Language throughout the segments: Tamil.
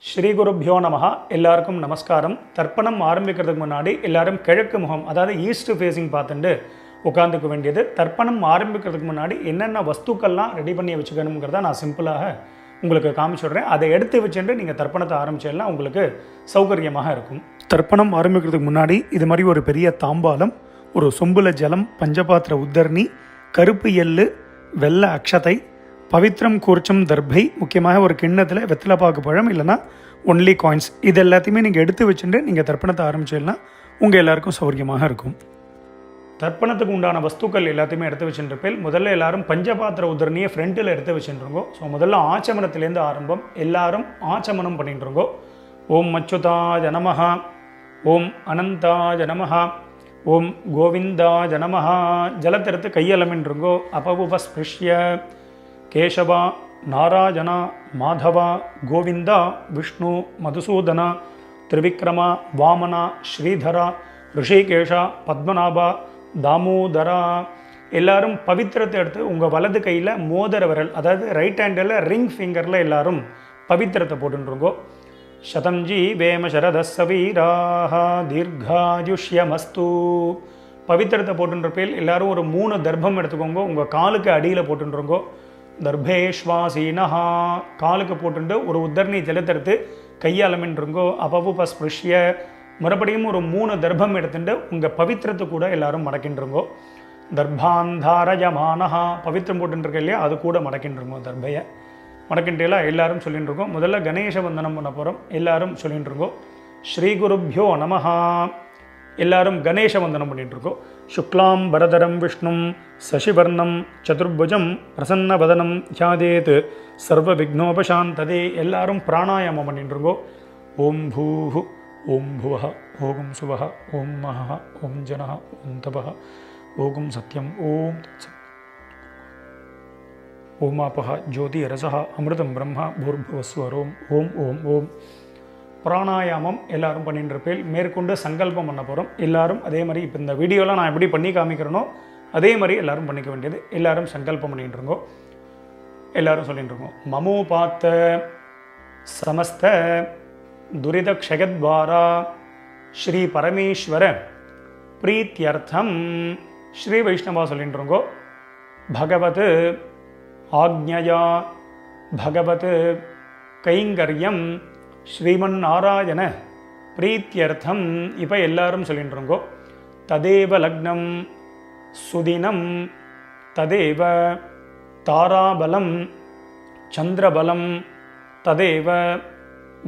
ஸ்ரீ குருப்யோ நமஹ. எல்லாருக்கும் நமஸ்காரம். தர்ப்பணம் ஆரம்பிக்கிறதுக்கு முன்னாடி எல்லாரும் கிழக்கு முகம், அதாவது ஈஸ்ட் ஃபேஸிங் பார்த்துட்டு உட்காந்துக்க வேண்டியது. தர்ப்பணம் ஆரம்பிக்கிறதுக்கு முன்னாடி என்னென்ன வஸ்துக்கள்லாம் ரெடி பண்ணி வச்சுக்கணுங்கிறத நான் சிம்பிளாக உங்களுக்கு காமிச்சுடுறேன். அதை எடுத்து வச்சுட்டு நீங்கள் தர்ப்பணத்தை ஆரம்பிச்சேன்னா உங்களுக்கு சௌகரியமாக இருக்கும். தர்ப்பணம் ஆரம்பிக்கிறதுக்கு முன்னாடி இது மாதிரி ஒரு பெரிய தாம்பாலம், ஒரு சொம்புல ஜலம், பஞ்சபாத்திர உத்தரணி, கருப்பு எள்ளு, வெள்ளை அக்ஷதை, பவித்ரம் கூர்ச்சம் தர்பை, முக்கியமாக ஒரு கிண்ணத்தில் வெத்தலைப்பாக்கு பழம் இல்லைனா ஒன்லி காயின்ஸ், இது எல்லாத்தையுமே நீங்கள் எடுத்து வச்சுட்டு நீங்கள் தர்ப்பணத்தை ஆரம்பிச்சீங்கன்னா உங்கள் எல்லாருக்கும் சௌகரியமாக இருக்கும். தர்ப்பணத்துக்கு உண்டான வஸ்துக்கள் எல்லாத்தையுமே எடுத்து வச்சுருப்பேன். முதல்ல எல்லாரும் பஞ்சபாத்திர உதரணியை ஃப்ரண்ட்டில் எடுத்து வச்சுருங்கோ. ஸோ முதல்ல ஆச்சமனத்திலேருந்து ஆரம்பம். எல்லாரும் ஆச்சமனம் பண்ணிட்டுருங்கோ. ஓம் அச்சுதாய நமஹ, ஓம் அனந்தாய நமஹ, ஓம் கோவிந்தாய நமஹ. ஜலத்திறத்து கையலமின்றுங்கோ. அபவுபஸ்பிருஷ்ய கேசவா, நாராயணா, மாதவா, கோவிந்தா, விஷ்ணு, மதுசூதனா, திரிவிக்ரமா, வாமனா, ஸ்ரீதரா, ரிஷிகேஷா, பத்மநாபா, தாமோதரா. எல்லாரும் பவித்திரத்தை எடுத்து உங்கள் வலது கையில் மோதிர விரல், அதாவது ரைட் ஹேண்டில் ரிங் ஃபிங்கரில் எல்லாரும் பவித்திரத்தை போட்டுருங்கோ. சதம்ஜி வேம சரதசவீராக தீர்காயுஷ்யமஸ்து. பவித்திரத்தை போட்டுருப்பேல் எல்லாரும் ஒரு 3 தர்ப்பம் எடுத்துக்கோங்க. உங்கள் காலுக்கு அடியில் போட்டுருங்கோ. தர்பேஷ்வாசீனஹா, காலுக்கு போட்டுட்டு ஒரு உத்தரணி ஜலத்தெடுத்து கையாலமின்றுங்கோ. அபவுபஸ்பிருஷ்ய, மறுபடியும் ஒரு 3 தர்ப்பம் எடுத்துட்டு உங்கள் பவித்திரத்தை கூட எல்லாரும் மடக்கின்றுங்கோ. தர்பாந்தாரயமானஹா, பவித்திரம் போட்டுருக்க இல்லையா, அது கூட மடக்கின்றுங்கோ. தர்பையை மடக்கின்றேலாம் எல்லாரும் சொல்லிட்டு இருக்கோம். முதல்ல கணேச வந்தனம் பண்ண போகிறோம். எல்லாரும் சொல்லிட்டு இருக்கோம். ஸ்ரீ குருப்யோ நமஹா. எல்லாரும் கணேச வந்தனம் பண்ணிட்டு இருக்கோம். சுக்லாம் பரதரம் விஷ்ணும் சசிவர்ணம் சதுர்புஜம் பிரசன்னவதனம் தியாதேத் சர்வ விக்னோபசாந்ததே. எல்லாரும் பிராணாயாமம் பண்ணிட்டு இருக்கோம். ஓம் பூஹு, ஓம் புவஹ, ஓம் சுவஹ, ஓம் மஹ, ஓம் ஜனஹ, ஓம் தபஹ, ஓம் சத்யம், ஓம் ஓமாபஹ ஜோதி ரசஹ அமிர்தம் பிரம்மா பூர்புவஸ்வரோம். ஓம் ஓம் ஓம். பிராணாயாமம் எல்லாரும் பண்ணிட்டு இருப்பேன். மேற்கொண்டு சங்கல்பம் பண்ண போகிறோம். எல்லாரும் அதே மாதிரி இப்போ இந்த வீடியோவில் நான் எப்படி பண்ணி காமிக்கிறேனோ அதே மாதிரி எல்லாரும் பண்ணிக்க வேண்டியது. எல்லாரும் சங்கல்பம் பண்ணிட்டு இருக்கோம். எல்லாரும் சொல்லிட்டு இருக்கோம். மமோ பார்த்த சமஸ்த துரித க்ஷயத்வாரா ஸ்ரீ பரமேஸ்வர பிரீத்தியர்த்தம். ஸ்ரீ வைஷ்ணவா சொல்லிட்டு இருக்கோம். பகவத் ஆக்ஞயா பகவத் கைங்கரியம் ஸ்ரீமன் நாராயண பிரீத்தியர்த்தம். இப்போ எல்லாரும் சொல்லிட்டு இருக்கோம். ததேவ லக்னம் சுதினம் ததேவ தாராபலம் சந்திரபலம் ததேவ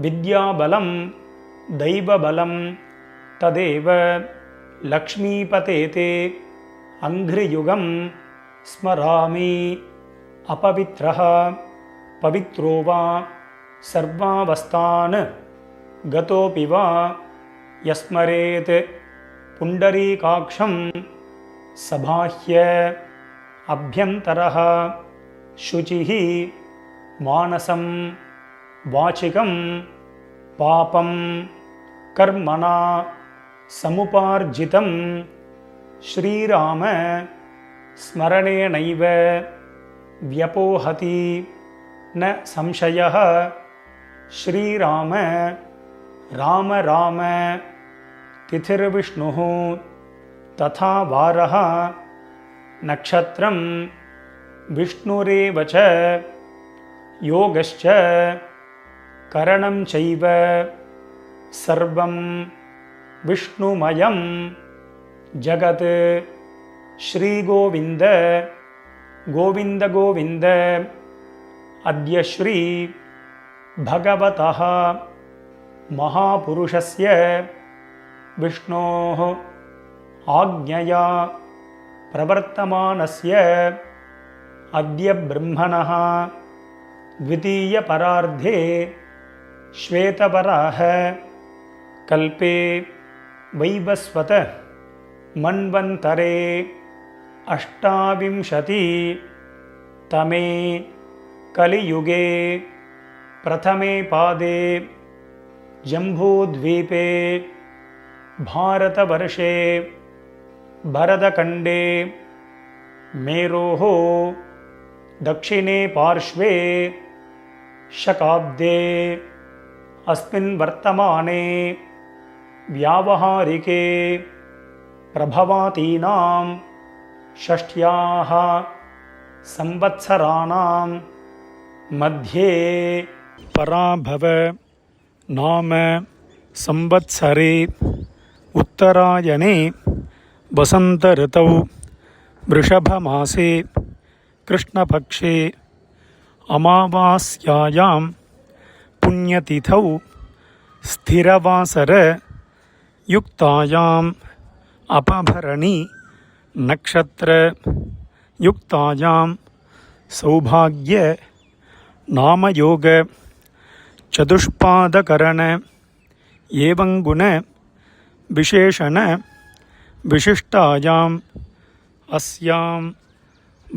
வித்யாபலம் தெய்வபலம் ததேவ லக்ஷ்மீபதேதே அங்க்ரியுகம் ஸ்மராமி. அபவித்ரஹ பவித்ரோ வா சர்வாவஸ்தான் கதோபி வா யஸ்மரேத் புண்டரீகாக்ஷம் சபாஹ்ய அப்யந்தரஹ சுசிஹி மானசம் வாசிகம் பாபம் கர்மணா சமுபார்ஜிதம் ஸ்ரீராம ஸ்மரணேனைவ வ்யபோஹதி ந சம்சயः. ஸ்ரீராம ராம ராம திதிர்விஷ்ணுः ததா வாரः நக்ஷத்ரம் விஷ்ணுரேவ ச யோகஸ்ச கரணம் சைவ சர்வம் விஷ்ணுமயம் ஜகத். ஸ்ரீகோவிந்த கோவிந்த கோவிந்த. அத்ய ஸ்ரீ பகவதः மகாபுருஷஸ்ய விஷ்ணோः ஆக்ஞயா பிரவர்த்தமானஸ்ய அத்ய பிரம்மணः த்விதீயபரார்த்தே ஸ்வேதவராஹ கல்பே வைவஸ்வத மன்வந்தரே அஷ்டாவிம்சதி தமே கலியுகே பிரதமே பாதே ஜம்பூத்வீபே பாரதவர்ஷே பரதகண்டே மேரோः दक्षिणे पार्श्वे शकाब्दे अस्मिन् वर्तमाने व्यावहारिके प्रभवातीनां षष्ट्याः संवत्सराणां मध्ये पराभव नाम संवत्सरे उत्तरायणे वसंत ऋतौ वृषभमासे कृष्णपक्षे अमावास्यायां पुण्यतिथौ स्थिरवासर युक्तायाम् अपभरणी नक्षत्र युक्तायां सौभाग्य नामयोग चतुष्पादकरण एवं गुण विशेषण विशिष्टायां अस्यां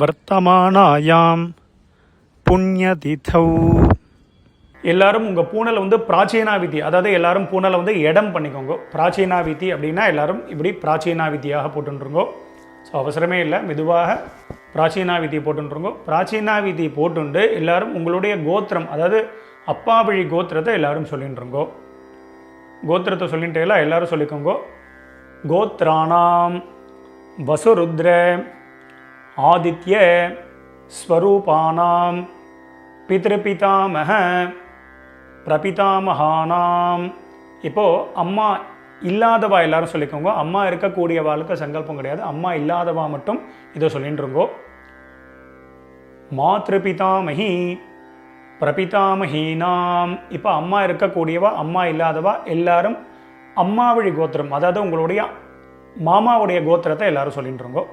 वर्तमानायां पुण्यतिथौ. எல்லாரும் உங்கள் பூனலை வந்து பிராச்சீனாவிதி, அதாவது எல்லாரும் பூனலை வந்து இடம் பண்ணிக்கோங்க. பிராச்சீனாவிதி அப்படின்னா எல்லாரும் இப்படி பிராச்சீனாவிதியாக போட்டுருங்கோ. ஸோ அவசரமே இல்லை, மெதுவாக பிராச்சீனாவிதி போட்டுருங்கோ. பிராச்சீனாவிதி போட்டுண்டு எல்லாரும் உங்களுடைய கோத்திரம், அதாவது அப்பா வழி கோத்திரத்தை எல்லாரும் சொல்லிட்டுருங்கோ. கோத்திரத்தை சொல்லிட்டு எல்லாரும் சொல்லிக்கோங்க. கோத்ராணாம் வசுருத்ர ஆதித்ய ஸ்வரூபானாம் பித்ருபிதாமக பிரபிதாமகானாம். இப்போது அம்மா இல்லாதவா எல்லாரும் சொல்லிக்கோங்க. அம்மா இருக்கக்கூடியவாளுக்கு சங்கல்பம் கிடையாது, அம்மா இல்லாதவா மட்டும் இதை சொல்லிட்டுருங்கோ. மாத்ருபிதாமகி பிரபிதாமகீனாம். இப்போ அம்மா இருக்கக்கூடியவா அம்மா இல்லாதவா எல்லாரும் அம்மா வழி கோத்திரம், அதாவது உங்களுடைய மாமாவுடைய கோத்திரத்தை எல்லாரும் சொல்லிட்டுருங்கோ.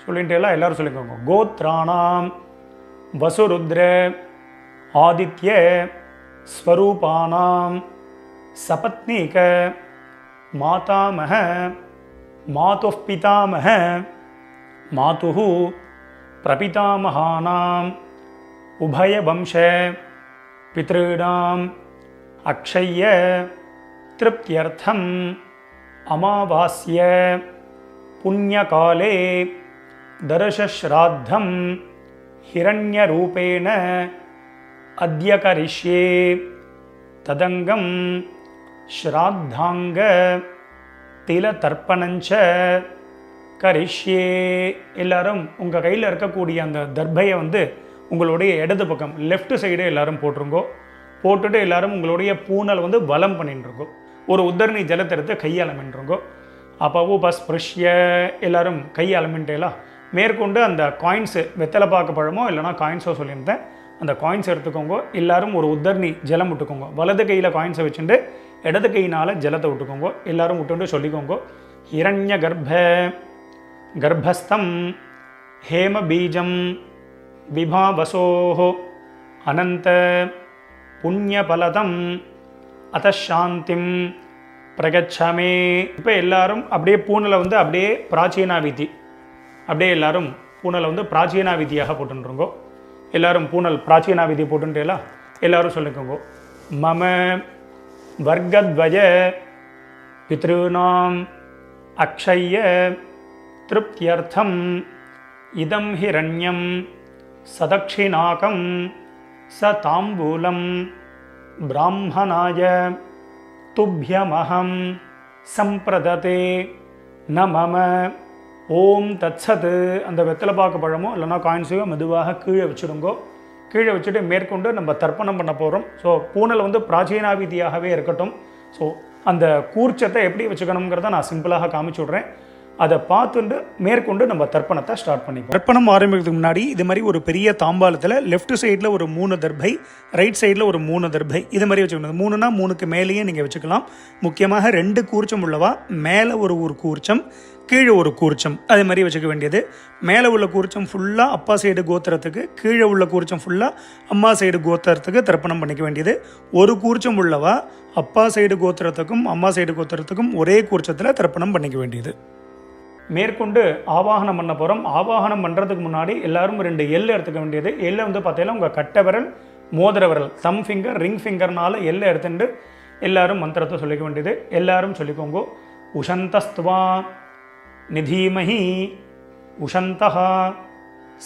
சொல்லிட்டு எல்லாரும் சொல்லிக்கோங்க. கோத்ராணாம் வசுருத்ர ஆதித்ய ஸ்வரூபானாம் சபத்னீக மாதாமக மாதுः பிதாமக மாதுः பிரபிதாமகானாம் உபயவம்ச பித்ருணாம் அக்ஷய்ய திருப்தியர்த்தம் அமாவாஸ்ய புண்ணியகாலே தர்ஷஸ்ராத்தம் ஹிரண்யரூபேண அத்ய கரிஷ்யே ததங்கம் ஸ்ராத்தாங்க திலதர்ப்பணஞ்ச கரிஷ்யே. எல்லாரும் உங்கள் கையில் இருக்கக்கூடிய அந்த தர்பையை வந்து உங்களுடைய இடது பக்கம் லெஃப்ட் சைடு எல்லாரும் போட்டுருங்கோ. போட்டுட்டு எல்லாரும் உங்களுடைய பூனல் வந்து வலம் பண்ணிட்டுருங்கோ. ஒரு உத்தரணி ஜலத்தை எடுத்து கையாளமின்றுங்கோ. அப்போ பஸ்பிருஷ்ய எல்லாரும் கையாளமின்ட்டேலாம் மேற்கொண்டு அந்த காயின்ஸு வெத்தலை பாக்கு பழமோ இல்லைனா காயின்ஸோ சொல்லியிருந்தேன், அந்த காயின்ஸ் எடுத்துக்கோங்க. எல்லாரும் ஒரு உத்தரணி ஜலம் விட்டுக்கோங்க. வலது கையில் காயின்ஸை வச்சுட்டு இடது கையினால் ஜலத்தை விட்டுக்கோங்க. எல்லாரும் விட்டுட்டு சொல்லிக்கோங்க. ஹிரண்ய கர்ப்பஸ்தம் ஹேம பீஜம் விபாவசோஹோ அனந்த புண்ணியபலதம் அதசாந்திம் பிரகச்சமே. இப்போ எல்லாரும் அப்படியே பூனலை வந்து அப்படியே பிராச்சீனாவிதி, அப்படியே எல்லாரும் பூனலை வந்து பிராச்சீனாவிதியாக போட்டுருங்கோ. எல்லாரும் பூனல் பிராச்சீனாவிதி போட்டுட்டேலா எல்லாரும் சொல்லிக்கோங்க. மம வர்க்கத்வய பித்ருணாம் அக்ஷய்ய திருப்தியர்த்தம் இதம் ஹிரண்யம் சதக்ஷிணாகம் ச தாம்பூலம் பிராமணாய துப்யமஹம் சம்பிரததே ந மம ஓம் தத்சத். அந்த வெத்தலை பாக்கு பழமோ இல்லைனா காயின்ஸையோ மெதுவாக கீழே வச்சுடுங்கோ. கீழே வச்சுட்டு மேற்கொண்டு நம்ம தர்ப்பணம் பண்ண போகிறோம். ஸோ பூனல் வந்து பிராச்சீனாவிதியாகவே இருக்கட்டும். ஸோ அந்த கூர்ச்சத்தை எப்படி வச்சுக்கணுங்கிறத நான் சிம்பிளாக காமிச்சு விட்றேன். அதை பார்த்துட்டு மேற்கொண்டு நம்ம தர்ப்பணத்தை ஸ்டார்ட் பண்ணிப்போம். தர்ப்பணம் ஆரம்பிக்கிறதுக்கு முன்னாடி இது மாதிரி ஒரு பெரிய தாம்பாலத்தில் லெஃப்ட் சைடில் ஒரு 3 தர்பை, ரைட் சைடில் ஒரு 3 தர்பை, இது மாதிரி வச்சுக்கணும். 3னா 3க்கு மேலேயே நீங்கள் வச்சுக்கலாம். முக்கியமாக 2 கூர்ச்சம் உள்ளவா மேலே ஒரு கூர்ச்சம், கீழே ஒரு கூர்ச்சம், அது மாதிரி வச்சுக்க வேண்டியது. மேலே உள்ள கூர்ச்சம் ஃபுல்லாக அப்பா சைடு கோத்திரத்துக்கு, கீழே உள்ள கூர்ச்சம் ஃபுல்லாக அம்மா சைடு கோத்திரத்துக்கு தர்ப்பணம் பண்ணிக்க வேண்டியது. ஒரு கூர்ச்சம் உள்ளவா அப்பா சைடு கோத்திரத்துக்கும் அம்மா சைடு கோத்திரத்துக்கும் ஒரே கூர்ச்சத்தில் தர்ப்பணம் பண்ணிக்க வேண்டியது. மேற்கொண்டு ஆவாகனம் பண்ண போகிறோம். ஆவாகனம் பண்ணுறதுக்கு முன்னாடி எல்லாரும் 2 எல் எடுத்துக்க வேண்டியது. எல்லை வந்து பார்த்தீங்கன்னா உங்கள் கட்டை விரல், மோதிர விரல், தம் ஃபிங்கர், ரிங் ஃபிங்கர்னால எல்லை எடுத்துட்டு எல்லாரும் மந்திரத்தை சொல்லிக்க வேண்டியது. எல்லாரும் சொல்லிக்கோங்க. உஷந்தஸ்துவா நிதீமஹி உஷந்தஹ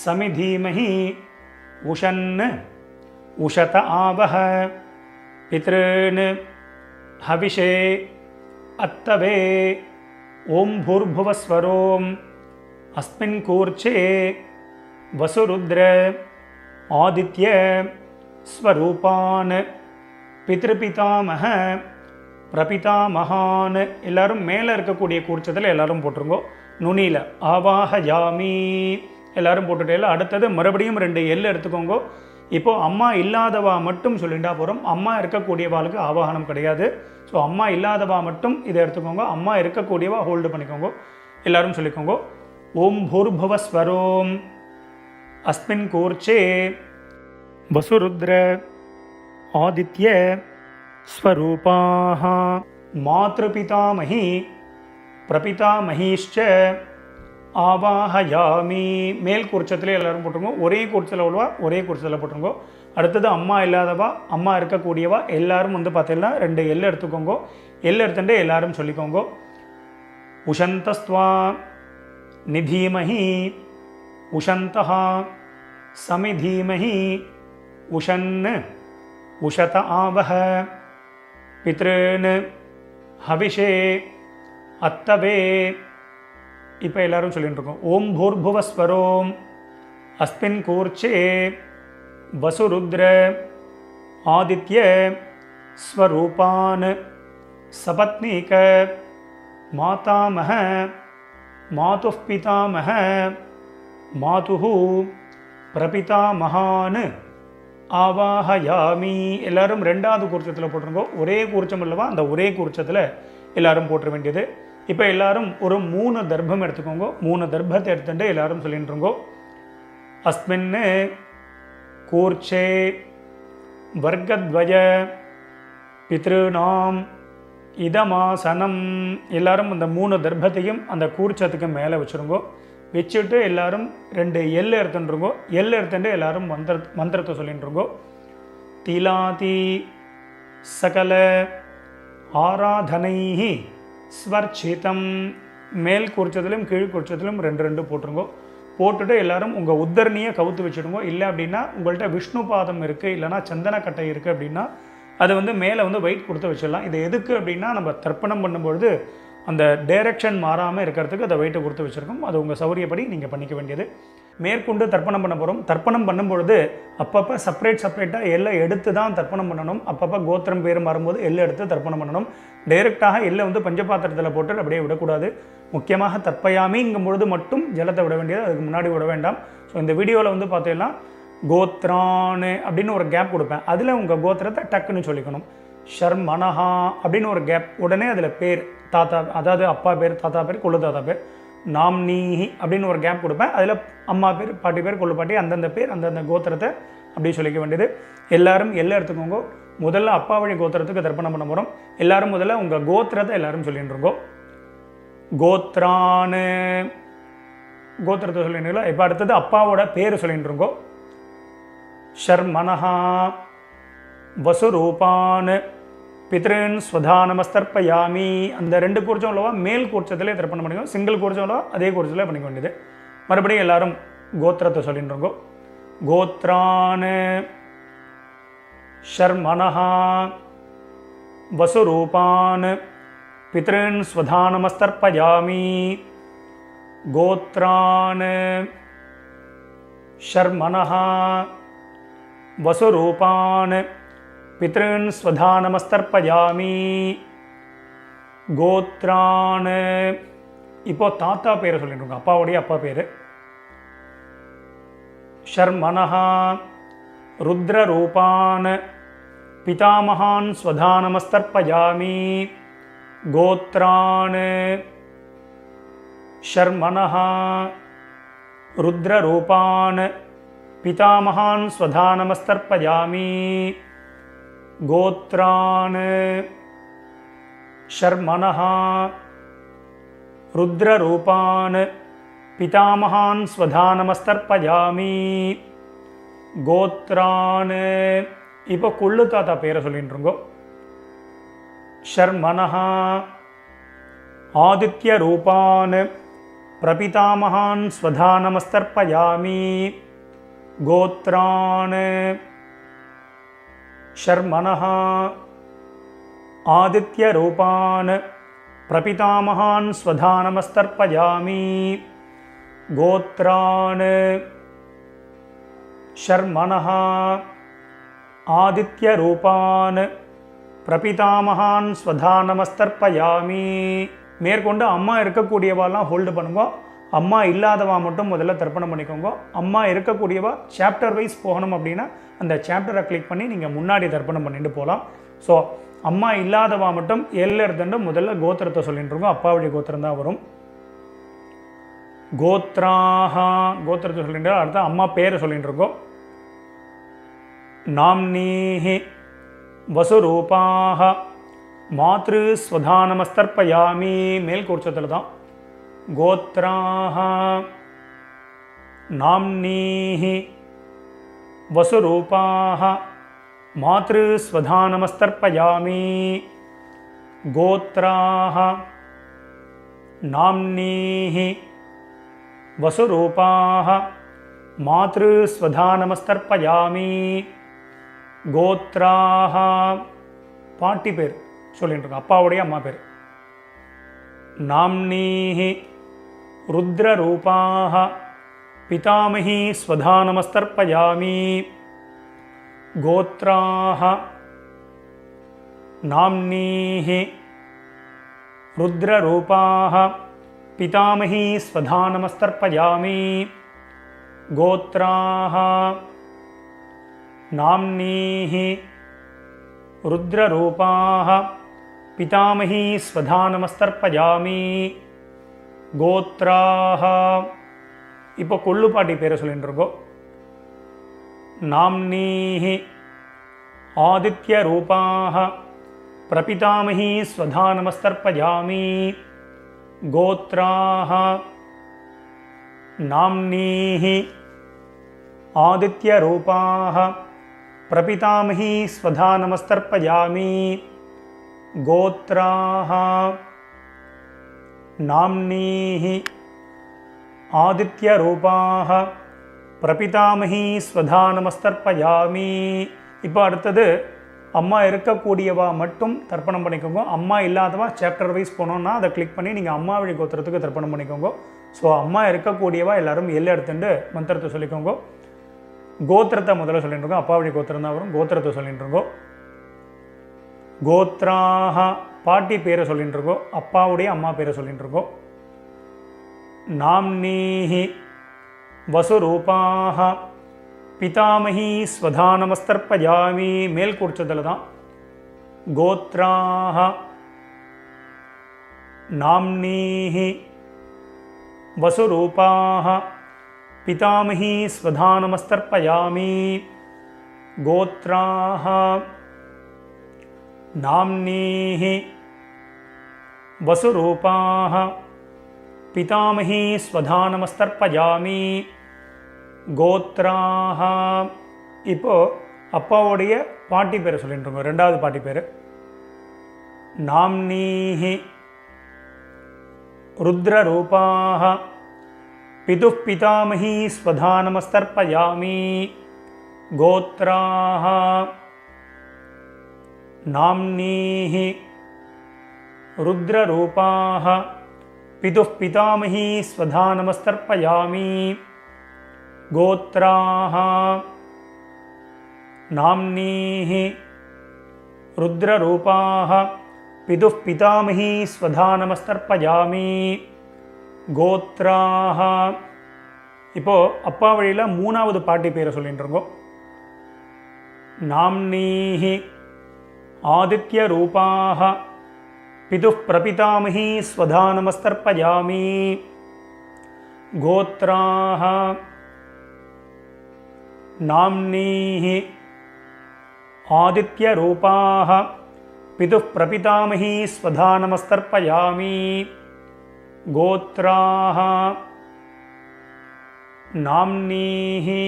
சமிதீமஹி உஷன் உஷத ஆவஹ பித்ருன் ஹவிஷே அத்தவே ஓம் பூர்புவஸ்வரோம் அஸ்மின் கூர்ச்சே வசுருத்ர ஆதித்ய ஸ்வரூபான் பித்ருபிதாமக பிரபிதாமகான். எல்லாரும் மேலே இருக்கக்கூடிய கூர்ச்சத்தில் எல்லாரும் போட்டுருங்கோ. நுனியில் ஆவாஹயாமி எல்லாரும் போட்டுட்டே அடுத்தது மறுபடியும் 2 எல் எடுத்துக்கோங்க. இப்போது அம்மா இல்லாதவா மட்டும் சொல்லிட்டா போகிறோம். அம்மா இருக்கக்கூடியவாளுக்கு ஆவாகனம் கிடையாது. ஸோ அம்மா இல்லாதவா மட்டும் இதை எடுத்துக்கோங்க. அம்மா இருக்கக்கூடியவா ஹோல்டு பண்ணிக்கோங்க. எல்லாரும் சொல்லிக்கோங்க. ஓம் பூர்புவஸ்வரோம் அஸ்மின் கூர்ச்சே வசுருத்ர ஆதித்ய ஸ்வரூபாஹ மாத்ருபிதாமஹி பிரபிதாமஹீஷ்ச ஆவாஹயாமி. மேல் கூர்ச்சத்தில் எல்லாரும் போட்டுருங்க. ஒரே கூர்ச்சத்தில் உள்ளவா ஒரே கூர்ச்சத்தில் போட்டுருங்க. அடுத்தது அம்மா இல்லாதவா அம்மா இருக்கக்கூடியவா எல்லாரும் பார்த்தீங்கன்னா 2 எல் எடுத்துக்கோங்க. எல் எடுத்துட்டு எல்லாரும் சொல்லிக்கோங்க. உஷந்தஸ்துவா நிதீமஹி உஷந்தஹ சமிதீமஹி உஷன் உஷத ஆவஹ பித்ருன் ஹவிஷே அத்தவே. இப்போ எல்லாரும் சொல்லிட்டு இருக்கோம். ஓம் பூர்புவஸ்வரோம் அஸ்மின் கூர்ச்சே வசுருத்ர ஆதித்ய ஸ்வரூபான் சபத்னீக மாதாமஹ மாதுः பிதாமஹ மாதுः பிரபிதாமகான் ஆவாஹயாமி. எல்லாரும் 2வது கூர்ச்சத்தில் போட்டுருங்கோ. ஒரே கூர்ச்சம் அல்லவா, அந்த ஒரே கூர்ச்சத்தில் எல்லாரும் போட்டுற வேண்டியது. இப்போ எல்லாரும் ஒரு 3 தர்ப்பம் எடுத்துக்கோங்க. 3 தர்ப்பத்தை எடுத்துட்டு எல்லாரும் சொல்லிட்டுருங்கோ. அஸ்மின் கூர்ச்சே வர்க்கத்வய பித்ருநாம் இதமாசனம். எல்லாரும் அந்த 3 தர்ப்பத்தையும் அந்த கூர்ச்சத்துக்கு மேலே வச்சுருங்கோ. வச்சுட்டு எல்லாரும் 2 எல் எடுத்துட்டுருங்கோ. எல் எடுத்துட்டு எல்லாரும் மந்திரத்தை சொல்லிட்டுருங்கோ. திலாதி சகல ஆராதனைஹி ஸ்வர்ச்சிதம். மேல் கூர்ச்சத்திலும் கீழ் கூர்ச்சத்திலும் 2 போட்டுருங்கோ. போட்டுட்டு எல்லாரும் உங்கள் உத்தரணியை கவுத்து வச்சுடுங்க. இல்லை அப்படின்னா உங்கள்கிட்ட விஷ்ணு பாதம் இருக்குது, இல்லைனா சந்தனக்கட்டை இருக்குது அப்படின்னா அது மேலே வெயிட் கொடுத்து வச்சிடலாம். இது எதுக்கு அப்படின்னா நம்ம தர்ப்பணம் பண்ணும்பொழுது அந்த டைரக்ஷன் மாறாமல் இருக்கிறதுக்கு அதை வெயிட்டை கொடுத்து வச்சுருக்கோம். அது உங்கள் சௌரியப்படி நீங்கள் பண்ணிக்க வேண்டியது. மேற்கொண்டு தர்ப்பணம் பண்ண போகிறோம். தர்ப்பணம் பண்ணும்பொழுது அப்பப்போ செப்பரேட்டாக எல்லாம் எடுத்து தான் தர்ப்பணம் பண்ணணும். அப்பப்போ கோத்திரம் பேர் மாறும்போது எல்லாம் எடுத்து தர்ப்பணம் பண்ணணும். டைரெக்டாக எல்லாம் பஞ்சபாத்திரத்தில் போட்டு அப்படியே விடக்கூடாது. முக்கியமாக தர்ப்பயாமிங்கும் பொழுது மட்டும் ஜலத்தை விட வேண்டியது, அதுக்கு முன்னாடி விட வேண்டாம். ஸோ இந்த வீடியோவில் பார்த்தீங்கன்னா கோத்ரான் அப்படின்னு ஒரு கேப் கொடுப்பேன். அதில் உங்கள் கோத்திரத்தை டக்குன்னு சொல்லிக்கணும். ஷர்மனஹா அப்படின்னு ஒரு கேப், உடனே அதில் பேர் தாத்தா, அதாவது அப்பா பேர், தாத்தா பேர், கொள்ளு தாத்தா பேர். நாம்னீஹி அப்படின்னு ஒரு கேப் கொடுப்பேன். அதில் அம்மா பேர், பாட்டி பேர், கொள்ளு பாட்டி, அந்தந்த பேர், அந்தந்த கோத்திரத்தை அப்படி சொல்லிக்க வேண்டியது. எல்லாரும் எல்லாம் எடுத்துக்கோங்க. முதல்ல அப்பா வழி கோத்திரத்துக்கு தர்ப்பணம் பண்ண போகிறோம். எல்லாரும் முதல்ல உங்கள் கோத்திரத்தை எல்லாரும் சொல்லிட்டு இருக்கோம். கோத்ரான் கோத்திரத்தை சொல்லிட்டுங்களா. இப்போ அடுத்தது அப்பாவோட பேர் சொல்லிட்டு இருக்கோம். ஷர்மனஹா வசுரூபான் பித்ருன் ஸ்வதானமஸ்தர்ப்பயாமி. அந்த 2 கூர்ச்சம் உள்ளவா மேல் கூர்ச்சத்திலே தர்ப்பணம் பண்ணிக்கோ. சிங்கிள் கூர்ச்சம் உள்ளவா அதே கூர்ச்சத்தில் பண்ணிக்க வேண்டியது. மறுபடியும் எல்லாரும் கோத்திரத்தை சொல்லிட்டு இருக்கோம். கோத்ரான் ஷர்மனஹா வசுரூபான் பித்ருன் ஸ்வதானமஸ்தர்ப்பயாமி. கோத்ரான் ஷர்மனஹா வசுரூபான் பித்ருன் ஸ்வதானமஸ்தர்ப்பயாமி. கோத்ரான். இப்போ தாத்தா பேரை சொல்லிட்டு அப்பாவுடைய அப்பா பேர். ஷர்மனஹா ருத்ரரூபான் பிதாமகான் ஸ்வதானமஸ்தர்ப்பயாமி. கோத்ரான் ஷர்மனஹா ருத்ரரூபான் பிதாமகான் ஸ்வதானமஸ்தர்ப்பயாமி. கோத்ரான் ஷர்மனஹா ருத்ரரூபான் பிதாமகான் ஸ்வதானமஸ்தர்ப்பயாமி. கோத்ரான். இப்போ கொள்ளு தாத்தா பேரை சொல்லிட்டு இருக்கோம். ஷர்மனஹா ஆதித்ய ரூபான் பிரபிதாமகான் ஸ்வதானமஸ்தர்ப்பயாமி. கோத்ரான் शर्मणः आदित्यरूपान् प्रपितामहान् स्वधानमस्तर्पयामि गोत्रान् शर्मणः आदित्यरूपान् பிரபிதாமகான் ஸ்வதானமஸ்தர்ப்பயாமி. மேற்கொண்டு அம்மா இருக்கக்கூடியவாலாம் ஹோல்டு பண்ணுங்க, அம்மா இல்லாதவா மட்டும் முதல்ல தர்ப்பணம் பண்ணிக்கோங்க. அம்மா இருக்கக்கூடியவா சாப்டர் வைஸ் போகணும் அப்படின்னா அந்த சாப்டரை கிளிக் பண்ணி நீங்கள் முன்னாடி தர்ப்பணம் பண்ணிட்டு போகலாம். ஸோ அம்மா இல்லாதவா மட்டும் எல்ல இருந்துட்டு முதல்ல கோத்திரத்தை சொல்லிட்டு இருக்கோம். அப்பா வழி கோத்திரம் தான் வரும். கோத்ராஹா கோத்திரத்தை சொல்லிட்டு அடுத்த அம்மா பேரை சொல்லிட்டு இருக்கோம். நாம்னீஹி வசுரூபாக மாத்ரு ஸ்வதானமஸ்தர்ப்பயாமி. மேல் கோட்சத்தில் தான். கோத்ராஹ நாம்னீஹி வசுரூபாக மாத்ரு ஸ்வதானமஸ்தர்ப்பயாமி. கோத்ராஹ நாம்னீஹி வசுரூபாக மாத்ரு ஸ்வதானமஸ்தர்ப்பயாமி. கோத்ராஹ பாட்டி பேர் சொல்லிட்டு இருக்கோம், அப்பாவுடைய அம்மா பேர். நாம்னீஹி ருத்ரரூபாக பிதாமகி ஸ்வதானமஸ்தர்ப்பயாமி. கோத்ராஹ நாம்னீஹி ருத்ரரூபாக பிதாமகி ஸ்வதானமஸ்தர்ப்பயாமி. கோத்ராஹ நாம்னீஹி ருத்ரரூபாக பிதாமகி ஸ்வதானமஸ்தர்ப்பயாமி. கோத்ராஹ இப்போ கொள்ளுப்பாட்டி பேரை சொல்லிட்டு இருக்கோம். நாம்னீஹி ஆதித்யரூபாக பிரபிதாமகி ஸ்வதானமஸ்தர்ப்பயாமி. கோத்ராஹ நாம்னீஹி ஆதித்யரூபாக பிரபிதாமகி ஸ்வதானமஸ்தர்ப்பயாமி. கோத்ராஹ நாம்னீஹி ஆதித்யரூபாக பிரபிதாமகி ஸ்வதானமஸ்தர்ப்பயாமி. இப்போ அடுத்தது அம்மா இருக்கக்கூடியவா மட்டும் தர்ப்பணம் பண்ணிக்கோங்க. அம்மா இல்லாதவா சாப்டர் வைஸ் போனோன்னா அதை கிளிக் பண்ணி நீங்கள் அம்மா வழி கோத்திரத்துக்கு தர்ப்பணம் பண்ணிக்கோங்க. ஸோ அம்மா இருக்கக்கூடியவா எல்லாரும் எல்லை எடுத்துட்டு மந்திரத்தை சொல்லிக்கோங்க. கோத்திரத்தை முதல்ல சொல்லிட்டு இருக்கோம். அப்பா வழி கோத்திரம் தான் வரும். கோத்திரத்தை சொல்லிட்டு இருக்கோம். கோத்ராஹ பாட்டி பேரை சொல்லிட்டு இருக்கோம், அப்பாவுடைய அம்மா பேரை சொல்லிட்டு இருக்கோம். நாம்னீஹி வசுரூபாக பிதாமகி ஸ்வதானமஸ்தர்ப்பயாமி. மேல் கூர்ச்சத்தில் தான். கோத்ராஹ நாம்னீஹி வசுரூபாக பிதாமகி ஸ்வதானமஸ்தர்ப்பயாமி. கோத்ராஹ நாம்னீஹி வசுரூபாக பிதாமகி ஸ்வதானமஸ்தர்ப்பயாமி. கோத்ராஹ இப்போ அப்பாவுடைய பாட்டி பேரை சொல்லிட்டு இருக்கோம். ரெண்டாவது பாட்டி பேர். நாம்னீஹி ருத்ரரூபாக பிதுः பிதாமகி ஸ்வதானமஸ்தர்ப்பயாமி. கோத்ராஹ நாம்னீஹி ருத்ரரூபாக பிதுः பிதாமகி ஸ்வதானமஸ்தர்ப்பயாமி. கோத்ராஹ நாம்னீஹி ருத்ரரூபாக பிதுः பிதாமகி ஸ்வதானமஸ்தர்ப்பயாமி. கோத்ராஹ இப்போ அப்பா வழியில் மூணாவது பாட்டி பேரை சொல்லிட்டு இருக்கோம். நாம்னீஹி ஆதித்யரூபாக பிதுः பிரபிதாமகி ஸ்வதானமஸ்தர்ப்பயாமி. கோத்ராஹ நாம்னீஹி ஆதித்யரூபாக பிதுः பிரபிதாமகி ஸ்வதானமஸ்தர்ப்பயாமி. கோத்ராஹ நாம்னீஹி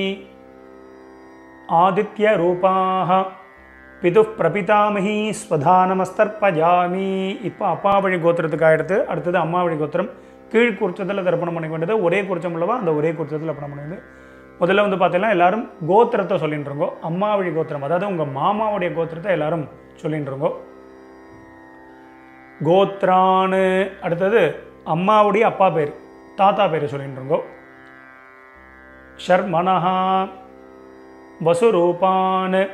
ஆதித்யரூபாக பிதுः பிரபிதாமகி ஸ்வதானமஸ்தர்ப்பயாமி. இப்போ அப்பா வழி கோத்திரத்துக்கு ஆகிடுது. அடுத்தது அம்மா வழி கோத்திரம். கீழ் குறிச்சத்தில் தர்ப்பணம் பண்ணிக்க வேண்டியது. ஒரே குறிச்சம் உள்ளவா அந்த ஒரே குறிச்சத்தில் தர்ப்பணம் பண்ணியது. முதல்ல வந்து பார்த்தீங்கன்னா எல்லாரும் கோத்திரத்தை சொல்லிட்டு இருக்கோம். அம்மா வழி கோத்திரம், அதாவது உங்கள் மாமாவுடைய கோத்திரத்தை எல்லாரும் சொல்லிட்டு இருக்கோம். கோத்ரான்னு. அடுத்தது அம்மாவுடைய அப்பா பேர், தாத்தா பேர் சொல்லிட்டு இருக்கோம். ஷர்மனஹா வசுரூபான்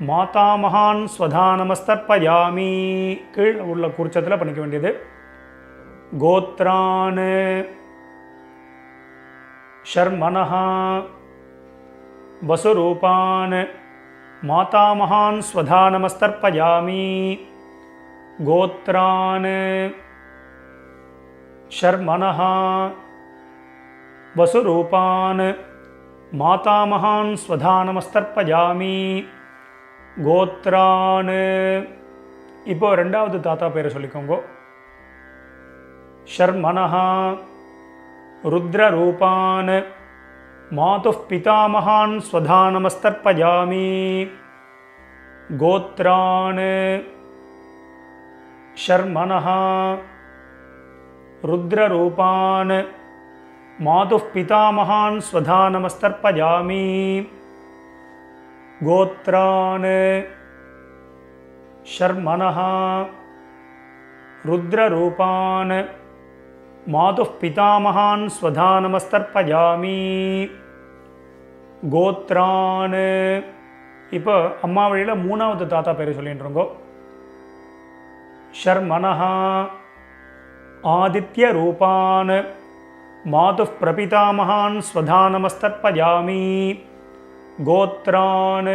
மாதாமகான் ஸ்வதானமஸ்தர்ப்பயாமி. கீழ் உள்ள குறிச்சத்தில் பண்ணிக்க வேண்டியது. கோத்ரான் ஷர்மனஹா வசுரூபான் மாதாமகான் ஸ்வதானமஸ்தர்ப்பயாமி. கோத்ரான் ஷர்மனஹா வசுரூபான் மாதாமகான் ஸ்வதானமஸ்தர்ப்பயாமி. கோத்ரான். இப்போ ரெண்டாவது தாத்தா பேரை சொல்லிக்கோங்க. ஷர்மனஹா ருத்ரரூபான் மாதுப் பிதாமகான் ஸ்வதானமஸ்தர்ப்பயாமி. கோத்ரான் ஷர்மனஹா ருத்ரரூபான் மாதுப் பிதாமகான் ஸ்வதானமஸ்தர்ப்பயாமி. கோத்ரான் ஷர்மனஹா ருத்ரரூபான் மாதுப் பிதாமகான் ஸ்வதானமஸ்தர்ப்பயாமி. கோத்ரான். இப்போ அம்மா வழியில் மூணாவது தாத்தா பேர் சொல்லிட்டு இருக்கோம். ஷர்மனஹா ஆதித்ய ரூபான் மாதுப் பிரபிதாமகான் ஸ்வதானமஸ்தர்ப்பயாமி. கோத்ரான்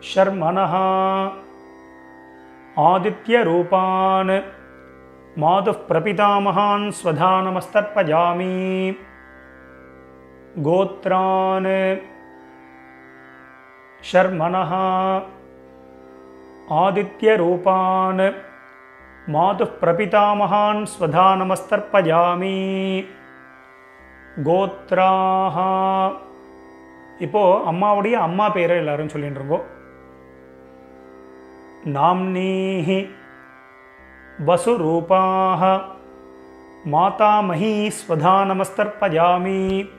ஷர்மனஹா ஆதித்ய ரூபான் மாதுப் பிரபிதாமகான் ஸ்வதானமஸ்தர்ப்பயாமி. கோத்ரான் ஷர்மனஹா ஆதித்ய ரூபான் மாதுப் பிரபிதாமகான் ஸ்வதானமஸ்தர்ப்பயாமி. கோத்ராஹா. இப்போ அம்மாவுடைய அம்மா பேரை எல்லாரும் சொல்லிட்டு இருக்கோம். நாம்னீஹி வசுரூபாஹ மாதாமஹீ ஸ்வதானமஸ்தர்ப்பயாமி.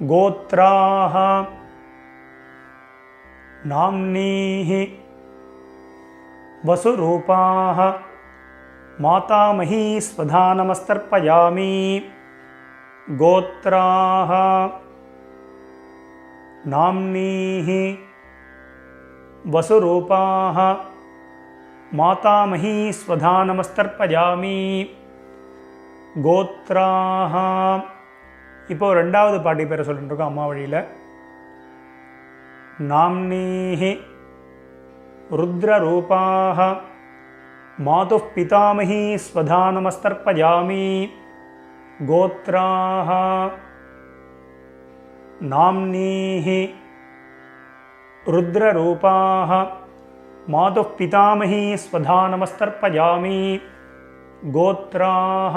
கோத்ராஹ நாம்னீஹி வசுரூபாஹ மாதாமஹீ ஸ்வதானமஸ்தர்ப்பயாமி. கோத்ராஹ நாம்னீஹி வசுரூபாஹ மாதாமஹீ ஸ்வதானமஸ்தர்ப்பயாமி. கோத்ராஹ. இப்போ ரெண்டாவது பாட்டி பேரை சொல்லிட்டு இருக்கோம் அம்மா வழியில். நாம்னீஹி ருத்ரரூபாஹ மாதுப் பிதாமஹீ ஸ்வதானமஸ்தர்ப்பயாமி. கோத்ராஹ நாம்னீஹி ருத்ரரூபாஹ மாதுப் பிதாமஹீ ஸ்வதானமஸ்தர்ப்பயாமி. கோத்ராஹ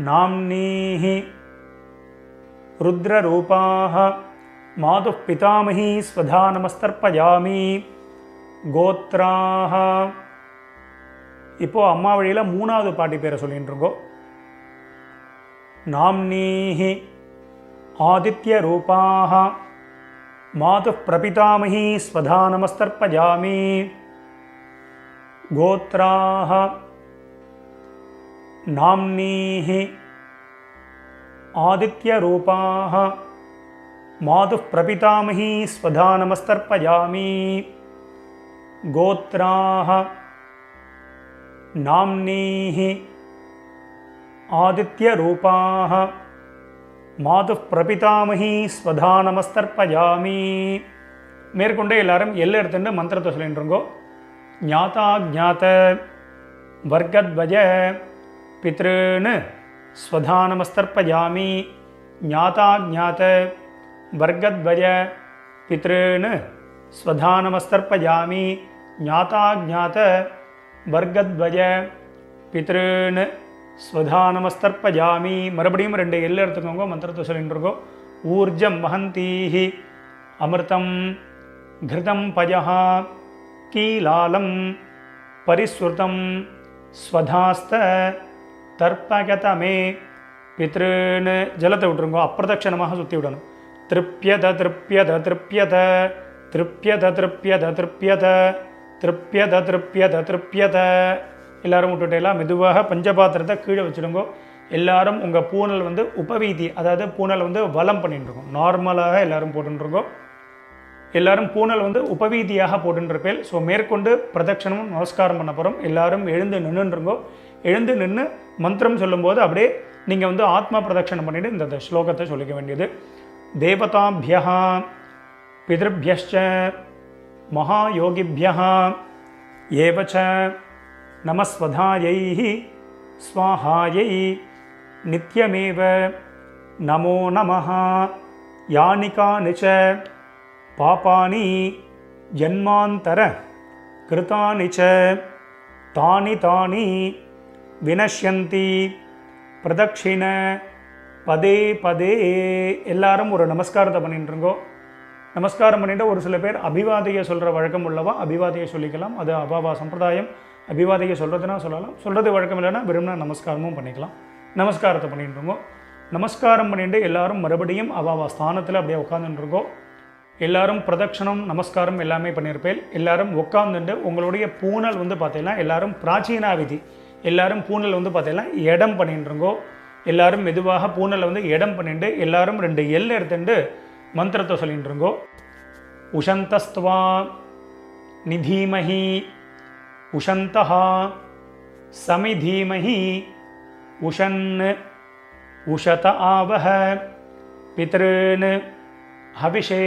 நாம்னீஹி ருத்ரரூபாஹ மாதுப் பிதாமஹீ ஸ்வதானமஸ்தர்ப்பயாமி. கோத்ராஹ. இப்போ அம்மா வழியில் மூணாவது பாட்டி பேரை சொல்லிட்டு இருக்கோம். நாம்னீஹி ஆதித்ய ரூபாஹ மாதுப் பிரபிதாமஹீ ஸ்வதானமஸ்தர்ப்பயாமி. கோத்ராஹ நாம்னீஹி ஆதித்ய ரூபாஹ மாதுப் பிரபிதாமஹீ ஸ்வதானமஸ்தர்ப்பயாமி. கோத்ராஹ நாம்னீஹி ஆதித்ய ரூபாஹ மாதுப் பிரபிதாமஹீ ஸ்வதானமஸ்தர்ப்பயாமி. மேற்கொண்டே எல்லாரும் எல்லை எடுத்துட்டு மந்திரத்தை சொல்லிட்டு இருக்கோ. ஞாதா ஜாத வர்க்கத்வஜ பித்ருன்னு ஸ்வதானமஸ்தர்ப்பயாமி. ஞாதா ஜாத வர்க்கத்வஜ பித்ருன்னு ஸ்வதானமஸ்தர்ப்பயாமி. ஞாதா ஜாத வர்க்கத்வஜ பித்ருன்னு ஸ்வதானமஸ்தர்ப்பயாமி. மறுபடியும் ரெண்டு எல்லை எடுத்துக்கோங்க, மந்திரத்தை சொல்லிட்டு இருக்கோம். ஊர்ஜம் வஹந்தீஹி அமிர்தம் கிருதம் பஜஹ கீலாலம் பரிஸ்ருதம் ஸ்வதாஸ்த தர்ப்பகதமே பித்ருன்னு ஜலத்தை விட்டுருங்கோ. அப்பிரதட்சணமாக சுற்றி விடணும். திருப்பியத திருப்பியத திருப்பியத திருப்பியத திருப்பியத திருப்பியத திருப்பியத திருப்பியத திருப்பியத. எல்லாரும் விட்டுட்டேலாம் மெதுவாக பஞ்சபாத்திரத்தை கீழே வச்சுடுங்கோ. எல்லாரும் உங்கள் பூனல் வந்து உபவீதி, அதாவது பூனல் வந்து வலம் பண்ணிட்டுருக்கோம். நார்மலாக எல்லாரும் போட்டுருக்கோம். எல்லாரும் பூனல் வந்து உபவீதியாக போட்டுருப்பேன். ஸோ மேற்கொண்டு பிரதட்சணமும் நமஸ்காரம் பண்ண போகிறோம். எல்லாரும் எழுந்து நின்றுருங்கோ. எழுந்து நின்று மந்திரம் சொல்லும்போது அப்படியே நீங்கள் வந்து ஆத்மா பிரதட்சணம் பண்ணிவிட்டு இந்த ஸ்லோகத்தை சொல்லிக்க வேண்டியது. தேவதாபியா பிதృभ्यश्च மகாயோகிभ्यः ஏவச்ச நமஸ்வதாயை ஸ்வாஹாயை நித்யமேவ நமோ நமः. யானிகானி ச பாபானி ஜன்மாந்தர கிருதானி ச தானி தானி வினஷ்யந்தி பிரதட்சிண பதே பதே. எல்லாரும் ஒரு நமஸ்காரத்தை பண்ணிட்டுருங்கோ. நமஸ்காரம் பண்ணிட்டு ஒரு சில பேர் அபிவாதையை சொல்கிற வழக்கம் உள்ளவா அபிவாதையை சொல்லிக்கலாம். அது அபாவா சம்பிரதாயம். அபிவாதையை சொல்கிறதுனா சொல்லலாம், சொல்கிறது வழக்கம் இல்லைன்னா விரும்பினா நமஸ்காரமும் பண்ணிக்கலாம். நமஸ்காரத்தை பண்ணிட்டுருங்கோ. நமஸ்காரம் பண்ணிட்டு எல்லாரும் மறுபடியும் அபாவா ஸ்தானத்தில் அப்படியே உட்காந்துட்டுருக்கோம். எல்லாரும் பிரதட்சணம் நமஸ்காரம் எல்லாமே பண்ணியிருப்பேன். எல்லாரும் உட்காந்துட்டு உங்களுடைய பூனல் வந்து பார்த்தீங்கன்னா எல்லாரும் பிராச்சீனா விதி, எல்லாரும் பூனல் வந்து பார்த்தீங்கன்னா இடம் பண்ணிட்டுருங்கோ. எல்லாரும் மெதுவாக பூனலை வந்து இடம் பண்ணிட்டு எல்லாரும் 2 எல் எடுத்துட்டு மந்திரத்தை சொல்லிட்டுருங்கோ. உஷந்தஸ்துவா நிதீமஹி உஷந்தஹா சமிதீமஹி உஷன் உஷத ஆவஹ பித்ருன் ஹவிஷே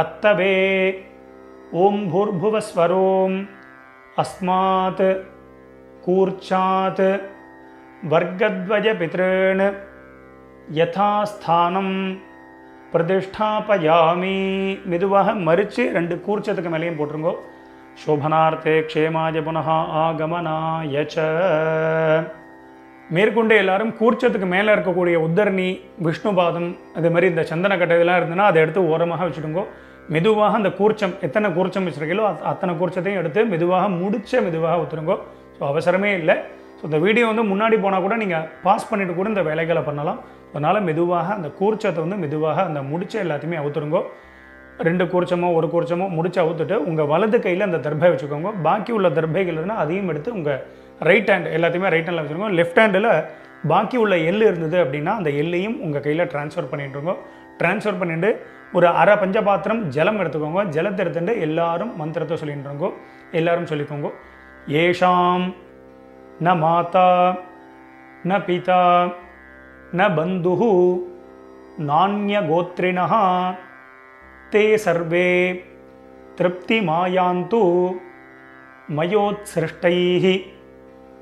அத்தவே ஓம் பூர்புவஸ்வரோம் அஸ்மாத் கூர்ச்சாத் வர்க்கத்வய பித்ருன் யதாஸ்தானம் பிரதிஷ்டாபயாமி. மெதுவாக மறித்து 2 கூர்ச்சத்துக்கு மேலேயும் போட்டுருங்கோ. சோபனார்த்தே க்ஷேமாய புனः ஆகமனாய ச. மேற்கொண்டு எல்லாரும் கூர்ச்சத்துக்கு மேலே இருக்கக்கூடிய உத்தரணி விஷ்ணுபாதம் அது மாதிரி இந்த சந்தனக்கட்டை இதெல்லாம் இருந்ததுன்னா அதை எடுத்து ஓரமாக வச்சுடுங்கோ. மெதுவாக அந்த கூர்ச்சம் எத்தனை கூர்ச்சம் வச்சுருக்கீங்களோ அத்தனை கூர்ச்சத்தையும் எடுத்து மெதுவாக மெதுவாக ஊற்றுருங்கோ. ஸோ அவசரமே இல்லை. ஸோ இந்த வீடியோ வந்து முன்னாடி போனால் கூட நீங்கள் பாஸ் பண்ணிவிட்டு கூட இந்த வேலைகளை பண்ணலாம். அதனால் மெதுவாக அந்த கூர்ச்சத்தை வந்து மெதுவாக அந்த முடிச்ச எல்லாத்தையுமே அவுத்துருங்கோ. 2 கூர்ச்சமோ 1 கூர்ச்சமோ முடிச்சு அவுத்துட்டு உங்கள் வலது கையில் அந்த தர்பை வச்சுக்கோங்க. பாக்கி உள்ள தர்பைகள் இருந்தால் அதையும் எடுத்து உங்கள் ரைட் ஹேண்ட் எல்லாத்தையுமே ரைட் ஹேண்டில் வச்சுருக்கோங்க. லெஃப்ட் ஹேண்டில் பாக்கி உள்ள எள் இருந்தது அப்படின்னா அந்த எல்லையும் உங்கள் கையில் ட்ரான்ஸ்ஃபர் பண்ணிட்டுருங்க. ட்ரான்ஸ்ஃபர் பண்ணிட்டு ஒரு அரை பஞ்சபாத்திரம் ஜலம் எடுத்துக்கோங்க. ஜலத்தை எடுத்துட்டு எல்லாரும் மந்திரத்தை சொல்லிட்டுருங்கோ. எல்லாரும் சொல்லிக்கோங்க. ஏஷாம் ந மாதா ந பிதா ந பந்துஹு நான்ய கோத்ரிணஹ தே சர்வே திருப்தி மாயாந்து மயோத்சிருஷ்டைஹி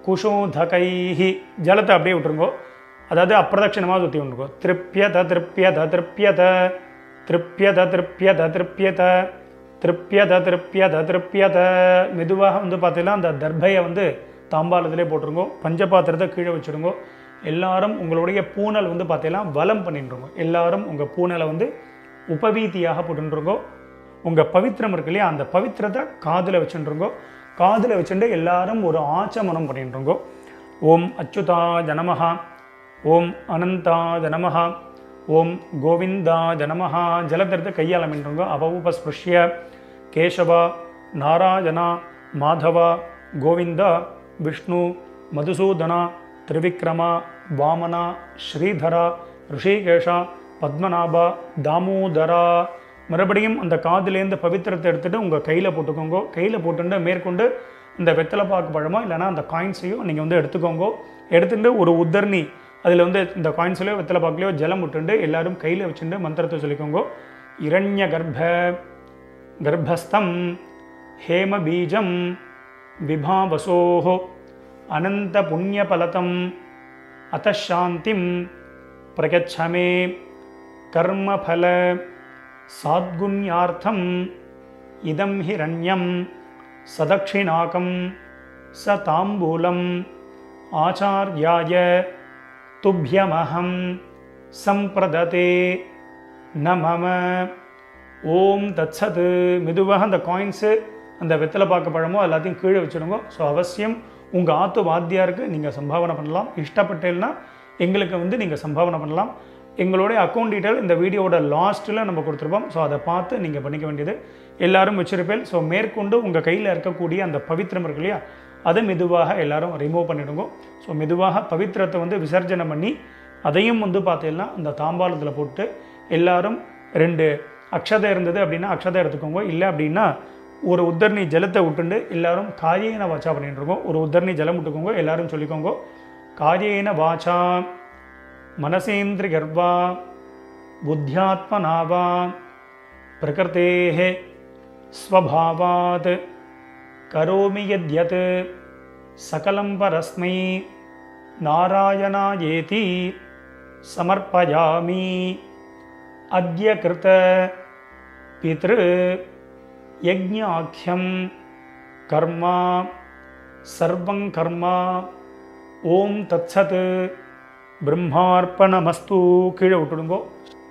குஷோதகைஹி. ஜலத்தை அப்படியே விட்டுருங்கோ. அதாவது அப்பிரதட்சணமாக சுற்றி விட்டுருங்கோ. திருப்பியத திருப்பியத திருப்பியத திருப்பியத திருப்பியத திருப்பியத திருப்பியத திருப்பியத திருப்பியத. மெதுவாக வந்து பார்த்தீங்கன்னா அந்த தர்பையை வந்து தாம்பாளத்திலே போட்டுருங்கோ. பஞ்சபாத்திரத்தை கீழே வச்சுருங்கோ. எல்லாரும் உங்களுடைய பூனல் வந்து பார்த்தீங்கன்னா வலம் பண்ணிட்டுருங்கோ. எல்லாரும் உங்கள் பூனலை வந்து உபவீதியாக போட்டுருங்கோ. உங்கள் பவித்திரம் இருக்கு இல்லையா அந்த பவித்திரத்தை காதில் வச்சுருங்கோ. காதில் வச்சுட்டு எல்லாரும் ஒரு ஆச்சமனம் பண்ணிட்டுருங்கோ. ஓம் அச்சுதாய நமஹ, ஓம் அனந்தாய நமஹ, ஓம் கோவிந்தாய நமஹ. ஜலத்திரத்தை கையால் பண்ணிட்டுருங்கோ. அபவுபஸ்பிருஷ்ய கேசவா நாராயணா மாதவா கோவிந்தா விஷ்ணு மதுசூதனா திரிவிக்ரமா வாமனா ஸ்ரீதரா ரிஷிகேஷா பத்மநாபா தாமோதரா. மறுபடியும் அந்த காதிலேருந்து பவித்திரத்தை எடுத்துகிட்டு உங்கள் கையில் போட்டுக்கோங்க. கையில் போட்டுட்டு மேற்கொண்டு இந்த வெத்தலைப்பாக்கு பழமோ இல்லைனா அந்த காயின்ஸையும் நீங்கள் வந்து எடுத்துக்கோங்க. எடுத்துகிட்டு ஒரு உத்தரணி அதில் வந்து இந்த காயின்ஸ்லையோ வெத்தலைப்பாக்குலையோ ஜலம் விட்டுண்டு எல்லாரும் கையில் வச்சுட்டு மந்திரத்தை சொல்லிக்கோங்க. இரண்ய கர்ப்பஸ்தம் ஹேம பீஜம் விபாவசோஹோ அனந்த புண்ணியபலதம் அத்தசாந்திம் பிரகச்சமே கர்மபல சாத்குண்யார்த்தம் இதம் ஹிரண்யம் சதக்ஷிணாகம் ச தாம்பூலம் ஆச்சார்யாய துப்யமஹம் சம்பிரததே நமம. ஓம் தத்சத். மெதுவாக அந்த காயின்ஸு அந்த வெத்தலை பாக்கு பழமோ எல்லாத்தையும் கீழே வச்சுடுங்க. ஸோ அவசியம் உங்கள் ஆத்து வாத்தியாருக்கு நீங்கள் சம்பாவனை பண்ணலாம். இஷ்டப்பட்டேன்னா எங்களுக்கு வந்து நீங்கள் சம்பாவனை பண்ணலாம். எங்களுடைய அக்கௌண்ட் டீட்டெயில் இந்த வீடியோவோட லாஸ்ட்டில் நம்ம கொடுத்துருப்போம். ஸோ அதை பார்த்து நீங்கள் பண்ணிக்க வேண்டியது. எல்லாரும் வச்சிருப்பேன். ஸோ மேற்கொண்டு உங்கள் கையில் இருக்கக்கூடிய அந்த பவித்திரம் இருக்கு இல்லையா, அதை மெதுவாக எல்லாரும் ரிமூவ் பண்ணிவிடுங்க. ஸோ மெதுவாக பவித்திரத்தை வந்து விசர்ஜனை பண்ணி அதையும் வந்து பார்த்தீங்கன்னா அந்த தாம்பாளத்தில் போட்டு எல்லாரும் 2 அக்ஷதை இருந்தது அப்படின்னா அக்ஷதை எடுத்துக்கோங்க. இல்லை அப்படின்னா ஒரு உத்தரணி ஜலத்தை விட்டுண்டு எல்லாரும் காரியேன வாச்சா பண்ணிட்டு இருக்கோம். ஒரு உத்தரணி ஜலம் விட்டுக்கோங்க. எல்லாரும் சொல்லிக்கோங்க, காரியேன வாச்சா மனசேந்திரி கர்வா புத்தியாத்மனாவா பிரகிருதேஹ ஸ்வபாவாத் கரோமி யத்யத் சகலம் பரஸ்மை நாராயணாயேதி சமர்ப்பயாமி அத்ய கிருத பித்ரு யஜ்ஞாக்யம் கர்மா சர்வங் கர்மா ஓம் தத்சத் பிரம்மார்ப்பணமஸ்து. கீழே விட்டுடுங்கோ.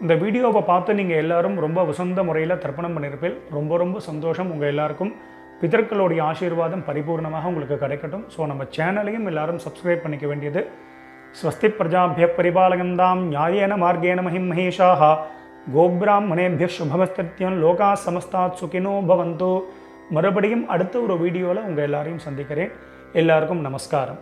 இந்த வீடியோவை பார்த்து நீங்கள் எல்லாரும் ரொம்ப வசந்த முறையில் தர்ப்பணம் பண்ணியிருப்பேன். ரொம்ப ரொம்ப சந்தோஷம். உங்கள் எல்லாருக்கும் பிதர்களுடைய ஆசீர்வாதம் பரிபூர்ணமாக உங்களுக்கு கிடைக்கட்டும். ஸோ நம்ம சேனலையும் எல்லாரும் சப்ஸ்கிரைப் பண்ணிக்க வேண்டியது. ஸ்வஸ்தி பிரஜாபிய பரிபாலகந்தாம் நியாயேன மார்கேன மஹிம் மகேஷாக கோபிராமணேபிய சுபமஸ்தியம் லோகா சமஸ்தாத் சுகினோ பவந்தோ. மறுபடியும் அடுத்த ஒரு வீடியோவில் உங்கள் எல்லாரையும் சந்திக்கிறேன். எல்லாருக்கும் நமஸ்காரம்.